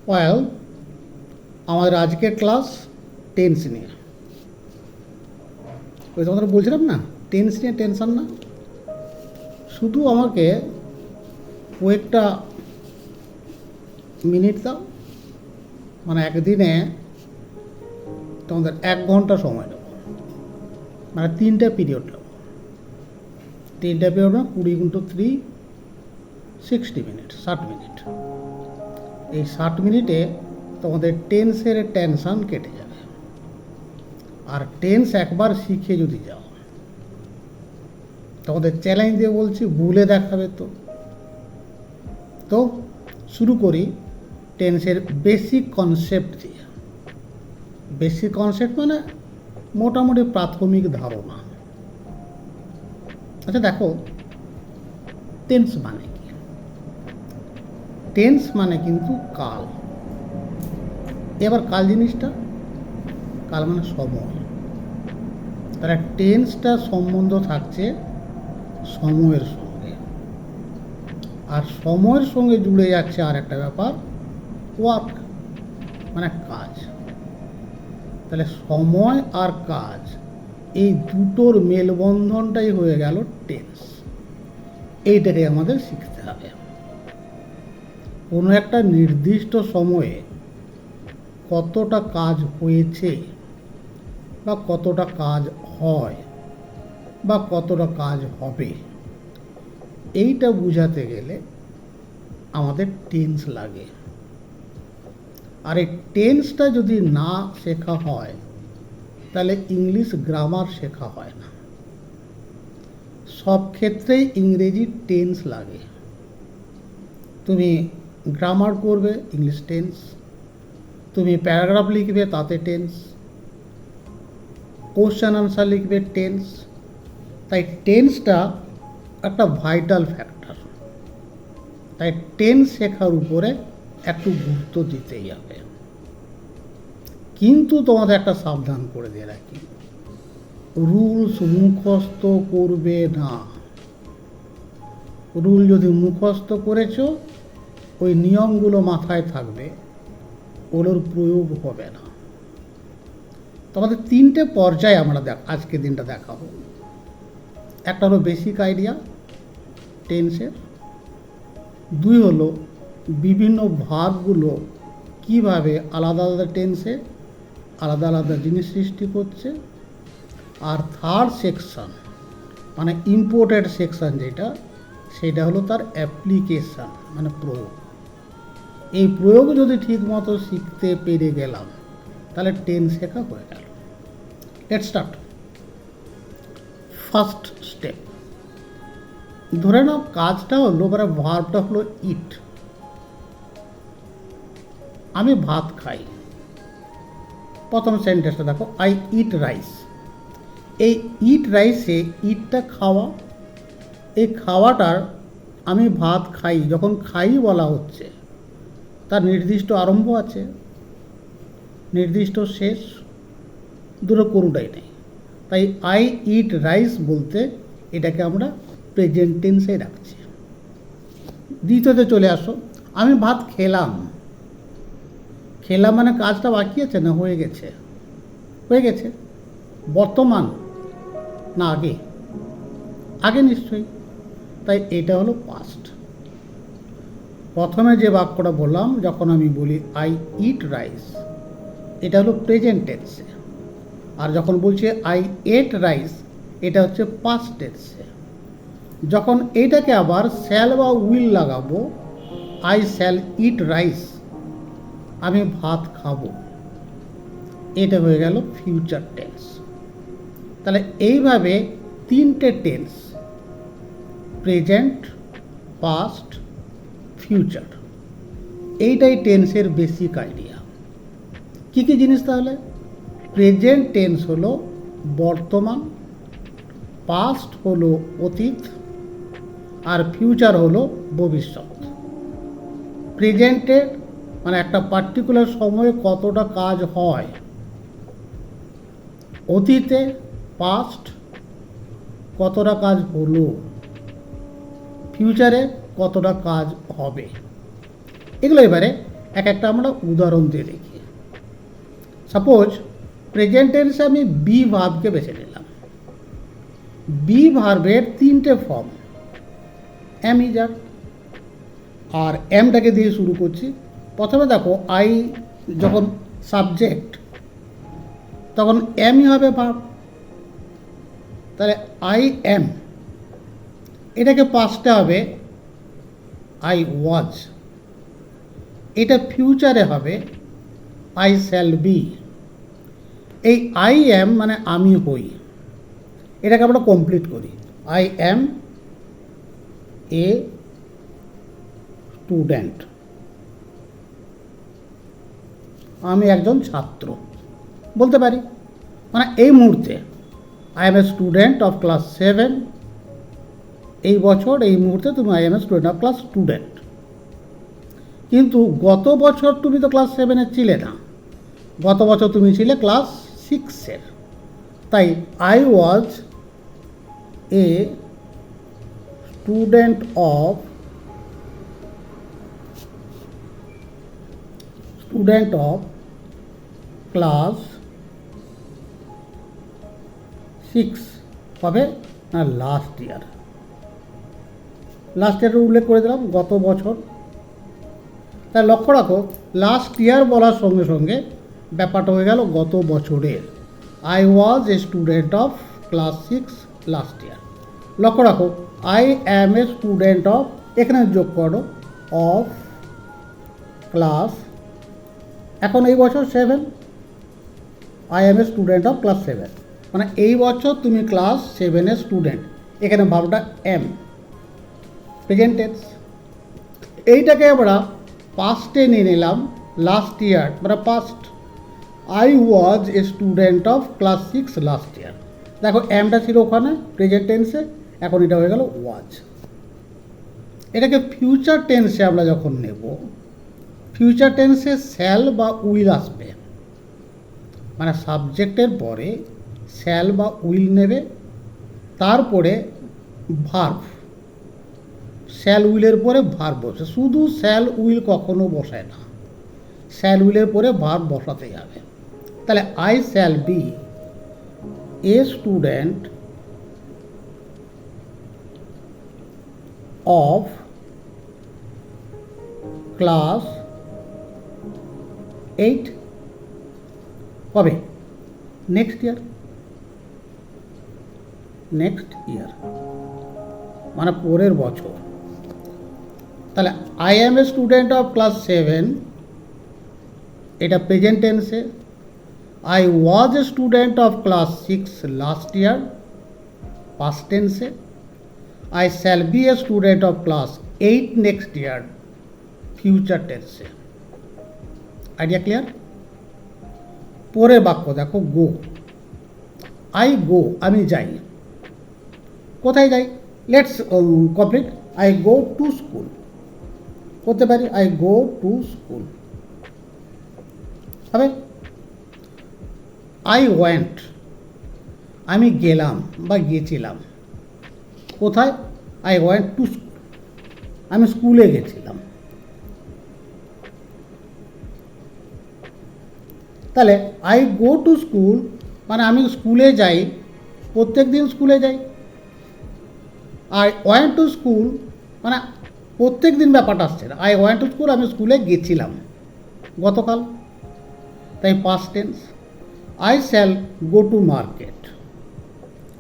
Well, আমাদের আজকের class tense নিয়ে। ওই তোমাদের বলছিলাম না, টেন্স নিয়ে টেনশন না, শুধু আমাকে কয়েকটা মিনিট দাও, মানে একদিনে তোমাদের 1 ঘন্টা সময় নেব, মানে 3টা পিরিয়ড নেব। 3টা পিরিয়ড না, 20 × 3 60 মিনিট, 60 মিনিট। এই 60 মিনিটে তোমাদের টেন্সের টেনশন কেটে যাবে। আর টেন্স একবার শিখে যদি যাও, তোমাদের চ্যালেঞ্জ দিয়ে বলছি, ভুলে দেখাবে। তো শুরু করি টেন্সের বেসিক কনসেপ্ট দিয়ে। বেসিক কনসেপ্ট মানে মোটামুটি প্রাথমিক ধারণা। আচ্ছা দেখো, টেন্স মানে কি? টেন্স মানে কিন্তু কাল। এবার কাল জিনিসটা, কাল মানে সময়। তাহলে টেন্সটা সম্বন্ধ থাকছে সময়ের সঙ্গে, আর সময়ের সঙ্গে জুড়ে যাচ্ছে আর একটা ব্যাপার, ওয়ার্ক মানে কাজ। তাহলে সময় আর কাজ, এই দুটোর মেলবন্ধনটাই হয়ে গেল টেন্স। এইটাকে আমাদের শিখতে হবে। কোনো একটা নির্দিষ্ট সময়ে কতটা কাজ হয়েছে, বা কতটা কাজ হয়, বা কতটা কাজ হবে, এইটা বোঝাতে গেলে আমাদের টেন্স লাগে। আর এই টেন্সটা যদি না শেখা হয়, তাহলে ইংলিশ গ্রামার শেখা হয় না। সব ক্ষেত্রেই ইংরেজি টেন্স লাগে। তুমি গ্রামার করবে, ইংলিশ টেন্স। তুমি প্যারাগ্রাফ লিখবে, তাতে টেন্স। কোশ্চেন আনসার লিখবে, টেন্স। তাই টেন্সটা একটা ভাইটাল ফ্যাক্টর। তাই টেন্স শেখার উপরে একটু গুরুত্ব দিতেই হবে। কিন্তু তোমাদের একটা সাবধান করে দিয়ে রাখি, রুলস মুখস্থ করবে না। রুল যদি মুখস্থ করেছো, ওই নিয়মগুলো মাথায় থাকবে, ওগুলোর প্রয়োগ হবে না। তোমাদের 3টে পর্যায়ে আমরা আজকের দিনটা দেখাবো। একটা হলো বেসিক আইডিয়া টেন্সের। 2 হলো বিভিন্ন ভার্বগুলো কিভাবে আলাদা আলাদা টেন্সে আলাদা আলাদা জিনিস সৃষ্টি করছে। আর 3rd সেকশন, মানে ইম্পোর্টেড সেকশন যেটা, সেটা হলো তার অ্যাপ্লিকেশান, মানে প্রয়োগ। এই প্রয়োগ যদি ঠিক মতো শিখতে পেরে গেলাম, তাহলে টেন্স শেখা হয়ে গেল। Let's start. ফার্স্ট স্টেপ, ধরে নাও কাজটা হলো, মানে ভার্বটা হলো ইট। আমি ভাত খাই। প্রথম সেন্টেন্সটা দেখো, আই ইট রাইস। এই ইট রাইসে ইটটা খাওয়া। এই খাওয়াটার আমি ভাত খাই, যখন খাই বলা হচ্ছে, তার নির্দিষ্ট আরম্ভ আছে, নির্দিষ্ট শেষ, দুটো কোনোটাই নেই। তাই আই ইট রাইস বলতে এটাকে আমরা প্রেজেন্ট টেন্সে রাখছি। দ্বিতীয়তে চলে আসো, আমি ভাত খেলাম। খেলাম মানে কাজটা বাকি আছে না হয়ে গেছে? হয়ে গেছে। বর্তমান না আগে? আগে নিশ্চয়ই। তাই এটা হলো পাস্ট। প্রথমে যে বাক্যটা বললাম, যখন আমি বলি আই ইট রাইস, এটা হলো প্রেজেন্ট টেন্সে। আর যখন বলছি আই এট রাইস, এটা হচ্ছে পাস্ট টেন্সে। যখন এইটাকে আবার শ্যাল বা উইল লাগাবো, আই শ্যাল ইট রাইস, আমি ভাত খাবো, এটা হয়ে গেল ফিউচার টেন্স। তাহলে এইভাবে 3টে টেন্স, প্রেজেন্ট, পাস্ট, ফিউচার, এইটাই টেন্সের বেসিক আইডিয়া। কী কী জিনিস তাহলে? প্রেজেন্ট টেন্স হলো বর্তমান, পাস্ট হলো অতীত, আর ফিউচার হলো ভবিষ্যৎ। প্রেজেন্টের মানে একটা পার্টিকুলার সময়ে কতটা কাজ হয়, অতীতে পাস্ট কতটা কাজ হলো, ফিউচারে কতটা কাজ হবে। এগুলো এবারে এক একটা আমরা উদাহরণ দিয়ে দেখি। সাপোজ প্রেজেন্ট টেন্সে আমি বি ভার্বকে বেছে নিলাম। বি ভার্বের তিনটে ফর্ম, এম ইজার, আর এমটাকে দিয়ে শুরু করছি। প্রথমে দেখো আই যখন সাবজেক্ট তখন এমই হবে ভার্ব, তাহলে আই এম, এটাকে পাস্টে হবে আই ওয়াজ, এটা ফিউচারে হবে আই শ্যাল বি। এই আই এম মানে আমি হই, এটাকে আমরা কমপ্লিট করি। আই এম এ স্টুডেন্ট, আমি একজন ছাত্র বলতে পারি। মানে এই মুহূর্তে I M A student of class 7, এই বছর এই মুহূর্তে তুমি I M A student of class student. কিন্তু গত বছর তুমি তো ক্লাস 7-এর ছিলে না, গত বছর তুমি ছিলে ক্লাস 6-এর। তাই I was a student of class 6 হবে না লাস্ট ইয়ার। লাস্ট ইয়ারের উল্লেখ করে দিলাম, গত বছর। তাই লক্ষ্য রাখো লাস্ট ইয়ার বলার সঙ্গে সঙ্গে ব্যাপারটা হয়ে গেল গত বছরের। I was a student of class 6 last ইয়ার। লক্ষ্য রাখো I am a student of, এখানে যোগ করো অফ ক্লাস, এখন এই বছর 7, I am a student of class 7, মানে এই বছর তুমি ক্লাস 7-এর স্টুডেন্ট। এখানে ভাবটা এম, প্রেজেন্ট টেন্স। এইটাকে আমরা পাস্টে নিয়ে নিলাম, লাস্ট ইয়ার মানে past. I was a student of class 6 last ইয়ার। দেখো এমটা ছিল ওখানে প্রেজেন্ট টেন্সে, এখন এটা হয়ে গেল ওয়াজ। এটাকে ফিউচার টেন্সে আমরা যখন নেব, ফিউচার টেন্সে শ্যাল বা উইল আসবে, মানে সাবজেক্টের পরে শ্যাল বা উইল নেবে, তারপরে ভার্ব, শ্যাল উইলের পরে ভার্ব বসে। শুধু শ্যাল উইল কখনো বসায় না, শ্যাল উইলের পরে ভার্ব বসাতে যাবে। তাহলে I shall be a student of class 8, কবে? নেক্সট ইয়ার, মানে পরের বছর। তাহলে I am a student of class 7, এটা প্রেজেন্ট টেন্সে। I was a student of class 6 last year, past টেন্সে। I shall be a student of class 8 next year, future টেন্সে। Idea clear? পরের বাক্য দেখো গো, আই গো, আমি যাই। কোথায় যাই? Let's complete. I go to school করতে পারি, আই গো টু স্কুল হবে। আই ওয়েন্ট, আমি গেলাম বা গিয়েছিলাম। কোথায়? আই ওয়েন্ট টু স্কুল, আমি স্কুলে গেছিলাম। তাহলে আই গো টু স্কুল মানে আমি স্কুলে যাই, প্রত্যেক দিন স্কুলে যাই। আই ওয়েন্ট টু স্কুল মানে প্রত্যেক দিন ব্যাপারটা আসছে না। আই ওয়েন্ট টু স্কুল, আমি স্কুলে গেছিলাম গতকাল, তাই past tense. I shall go to market,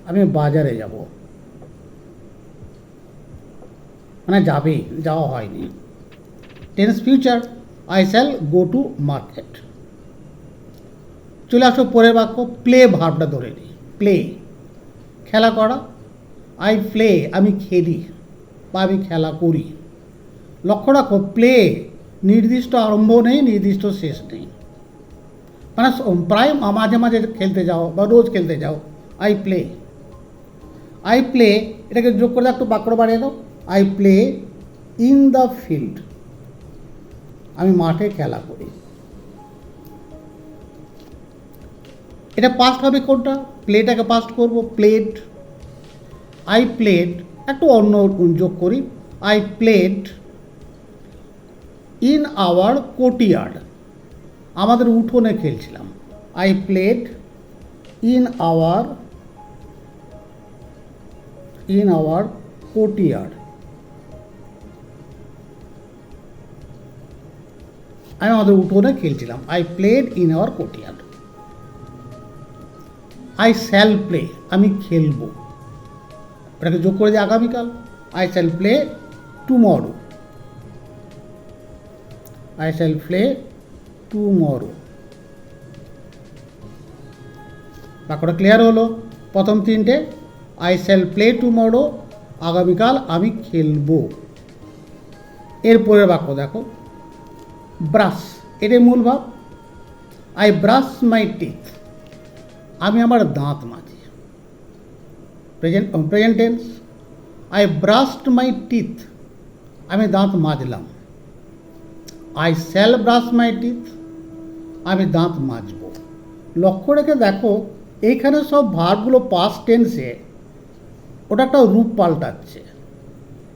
আমি বাজারে যাব, মানে যাবে, যাওয়া হয়নি। Tense future, I shall go to market. চলে আসো পরের বাক্য, প্লে ভার্বটা ধরে নিই। প্লে, খেলা করা। আই প্লে, আমি খেলি বা আমি খেলা করি। লক্ষ্য রাখো প্লে নির্দিষ্ট আরম্ভ নেই, নির্দিষ্ট শেষ নেই, মানে প্রায় মাঝে মাঝে খেলতে যাও বা রোজ খেলতে যাও। আই প্লে, আই প্লে, এটাকে যোগ করে একটু বাক্য বাড়িয়ে দাও। I play in the field, আমি মাঠে খেলা করি। এটা পাস্ট হবে কোনটা? প্লেটাকে পাস্ট করব, প্লেড। আই প্লেড, একটু অন্য যোগ করি। I played in our courtyard, আমাদের উঠোনে খেলছিলাম। I played in our courtyard, আমি আমাদের উঠোনে খেলছিলাম। I played in our courtyard. I shall play, আমি খেলবো, এটাকে যোগ করে দিই আগামীকাল। I shall play tomorrow, I shall play tomorrow. বাক্যটা ক্লিয়ার হলো? প্রথম তিনটে, আই শ্যাল প্লে টুমরো, আগামীকাল আমি খেলবো। এরপরের বাক্য দেখো, ব্রাশ, এটাই মূল ভাব। আই ব্রাশ মাই টিথ, আমি আমার দাঁত মাজি। Present tense. I brushed my teeth, আমি দাঁত মাজলাম। I shall brush my teeth, আমি দাঁত মাজব। লক্ষ্য রেখে দেখো এইখানে সব ভার্বগুলো পাস্ট টেন্সে, ওটা একটা রূপ পাল্টাচ্ছে।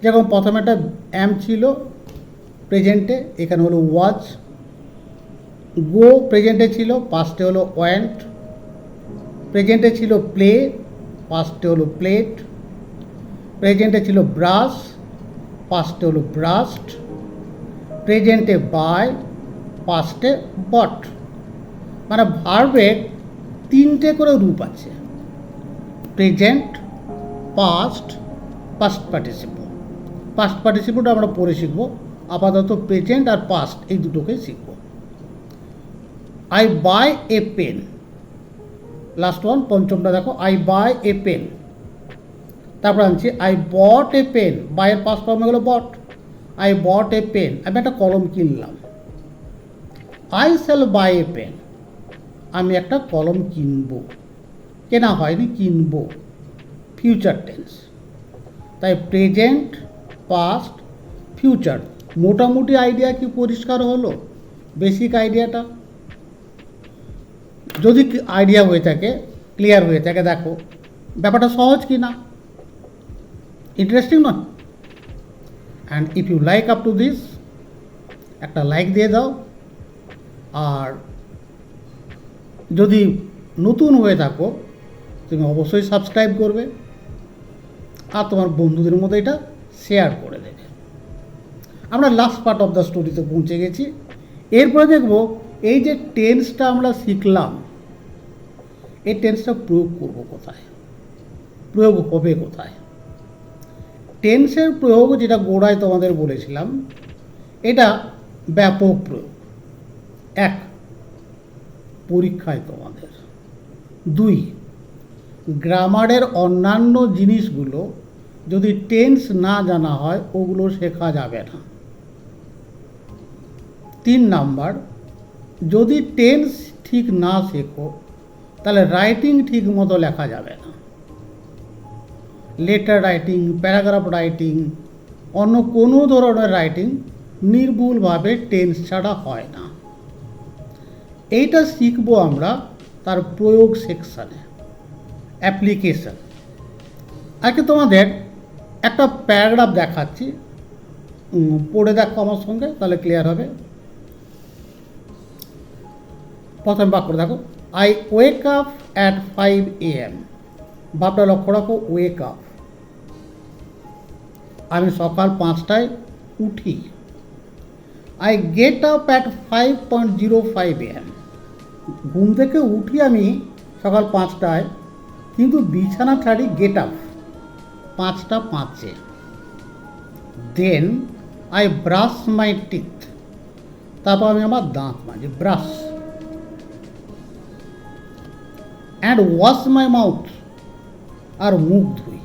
যেমন প্রথমে একটা অ্যাম ছিল প্রেজেন্টে, এখানে হলো ওয়াজ। গো প্রেজেন্টে ছিল, পাস্টে হলো ওয়েন্ট। প্রেজেন্টে ছিল প্লে, পাস্টে হলো প্লেট। প্রেজেন্টে ছিল ব্রাশ, পাস্টে হলো ব্রাশড। প্রেজেন্টে বাই, পাস্টে বট। মানে ভার্বের তিনটে করে রূপ আছে, present, past, past participle. Past পার্টিসিপলটা আমরা পরে শিখব, আপাতত প্রেজেন্ট আর পাস্ট এই দুটোকেই শিখব। I buy a pen, last one পঞ্চমটা দেখো, আই বাই এ পেন। তারপর আনছি আই বট এ পেন, বাইয়ের পাস্ট ফর্মে গেলো বট। আই বট এ পেন, আমি একটা কলম কিনলাম। I shall buy a pen, আমি একটা কলম কিনবো, কেনা হয়নি, কিনবো। ফিউচার টেন্স, তাই প্রেজেন্ট, পাস্ট, ফিউচার। মোটামুটি আইডিয়া কি পরিষ্কার হলো? বেসিক আইডিয়াটা যদি আইডিয়া হয়ে থাকে, ক্লিয়ার হয়ে থাকে, দেখো ব্যাপারটা সহজ কি না, ইন্টারেস্টিং নয়? And if you like up to this, একটা লাইক দিয়ে দাও। আর যদি নতুন হয়ে থাকো তুমি অবশ্যই সাবস্ক্রাইব করবে, আর তোমার বন্ধুদের মধ্যে এটা শেয়ার করে দেবে। আমরা লাস্ট পার্ট অফ দ্য স্টোরিতে পৌঁছে গেছি। এরপরে দেখব এই যে টেন্সটা আমরা শিখলাম, এই টেন্সটা প্রয়োগ করব কোথায়, প্রয়োগ হবে কোথায়। টেন্সের প্রয়োগ যেটা গোড়ায় তোমাদের বলেছিলাম, এটা ব্যাপক প্রয়োগ। এক, পরীক্ষায় তোমাদের। দুই, গ্রামারের অন্যান্য জিনিসগুলো যদি টেন্স না জানা হয় ওগুলো শেখা যাবে না। 3 নাম্বার, যদি টেন্স ঠিক না শেখো তাহলে রাইটিং ঠিক মতো লেখা যাবে না। লেটার রাইটিং, প্যারাগ্রাফ রাইটিং, অন্য কোনো ধরনের রাইটিং নির্ভুলভাবে টেন্স ছাড়া হয় না। এইটা শিখবো আমরা তার প্রয়োগ সেকশানে, অ্যাপ্লিকেশন। আজকে তোমাদের একটা প্যারাগ্রাফ দেখাচ্ছি, পড়ে দেখো আমার সঙ্গে, তাহলে ক্লিয়ার হবে। প্রথম বাক্য দেখো, I wake up at 5 AM। ভাবটা লক্ষ্য রাখো, ওয়েক আপ, আমি সকাল 5টায় উঠি। I get up at 5:05 AM। ঘুম থেকে উঠি আমি সকাল 5টায়, কিন্তু বিছানা ছাড়ি get up 5:05। Then I brush my teeth, তারপর আমি আমার দাঁত মাজি, brush. And wash my mouth, আর মুখ ধুই।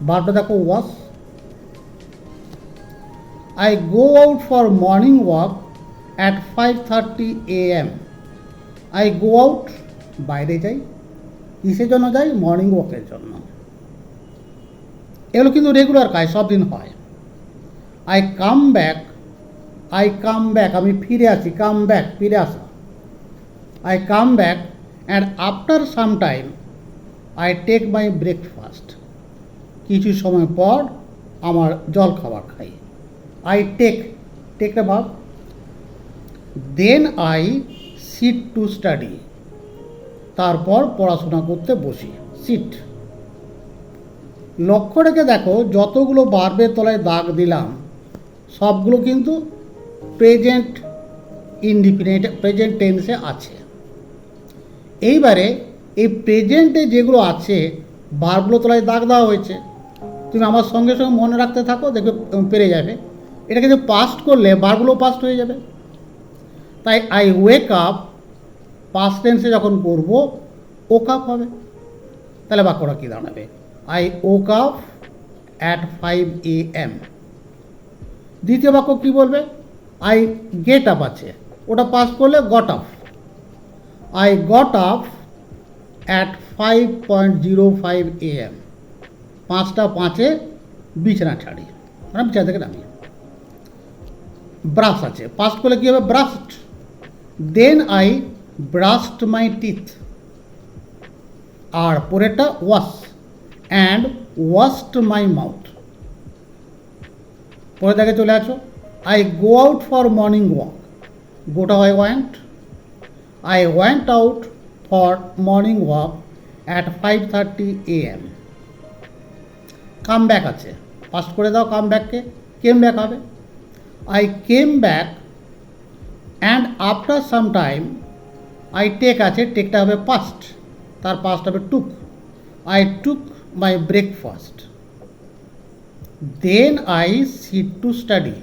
বারটা দেখো, wash. I go out for morning walk at 5:30 AM। I go out, বাইরে যাই। কিসের জন্য যাই? মর্নিং ওয়াকের জন্য। এগুলো কিন্তু রেগুলার কাজ, সব দিন হয়। আই কাম ব্যাক, আমি ফিরে আসি, কাম ব্যাক, ফিরে আসা। I come back and after some time I take my breakfast. কিছু সময় পর আমার জল খাবার খাই। আই টেকটা ভাব, then I sit to study, তারপর পড়াশোনা করতে বসি। সিট। লক্ষ্য রেখে দেখো যতগুলো ভার্বের তলায় দাগ দিলাম সবগুলো কিন্তু প্রেজেন্ট ইনডিফিনিট প্রেজেন্ট টেন্সে আছে। এইবারে এই প্রেজেন্টে যেগুলো আছে ভার্বগুলো তলায় দাগ দেওয়া হয়েছে, তুমি আমার সঙ্গে সঙ্গে মনে রাখতে থাকো, দেখবে পেরে যাবে। এটাকে যে পাস্ট করলে ভার্বগুলো পাস্ট হয়ে যাবে। তাই আই ওয়েক আপ পাস্ট টেন্সে যখন করবো ওক আপ হবে। তাহলে বাক্যটা কী দাঁড়াবে? I woke up at 5 AM। দ্বিতীয় বাক্য কী বলবে? আই গেট আপ আছে, ওটা পাস করলে got up. I got up at 5:05 AM। 5:05 বিছানা ছাড়ি, মানে বিছানা থেকে নামি। ব্রাশ আছে, পাস করলে কী হবে? Brushed. Then I brushed my teeth. আর পরেরটা wash, and washed my mouth. পরে দেখে চলে আসো, I go out for morning walk. গোটা হয় went. I went out for morning walk at 5:30 AM। Come back আছে, পাস্ট করে দাও কাম ব্যাককে, কেম ব্যাক হবে। I came back and after some time. I take আছে, টেকটা হবে পাস্ট, তার পাস্ট হবে took. I took my breakfast. Then I sit to study.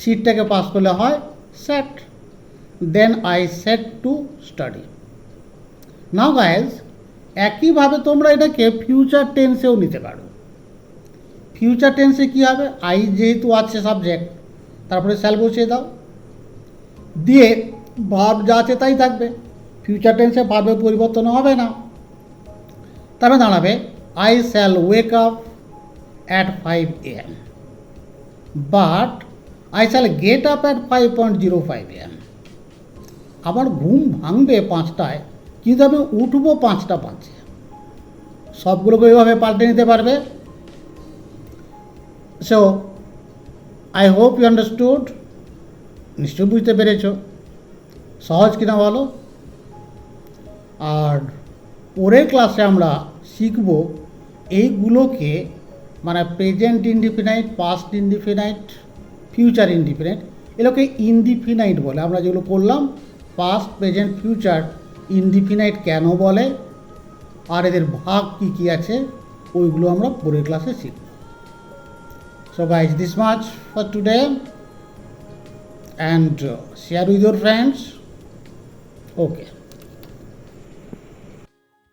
সিটটাকে পাস করলে হয় sat. Then I set to study. Now guys, একইভাবে তোমরা এটাকে ফিউচার টেন্সেও নিতে পারো। ফিউচার টেন্সে কী হবে? আই যেহেতু আছে সাবজেক্ট, তারপরে শ্যাল বসিয়ে দাও, দিয়ে ভার্ব যা আছে তাই থাকবে। ফিউচার টেন্সে ভার্বের পরিবর্তন হবে না। তারপরে দাঁড়াবে I shall wake up at 5 AM, but I shall get up at 5:05 AM। আমার ঘুম ভাঙবে 5টায়, কিন্তু আমি উঠবো 5:05। সবগুলোকে এইভাবে পাল্টে নিতে পারবে। So I hope you understood. নিশ্চয়ই বুঝতে পেরেছ, সহজ কিনা বলো। আর পরের ক্লাসে আমরা শিখব এইগুলোকে, মানে present indefinite, past indefinite, future indefinite, এগুলোকে ইনডিফিনাইট বলে। আমরা যেগুলো করলাম পাস্ট, প্রেজেন্ট, ফিউচার ইনডিফিনাইট কেন বলে, আর এদের ভাগ কী কী আছে, ওইগুলো আমরা পরের ক্লাসে শিখব। So guys, this much for today, and share with your friends. Okay.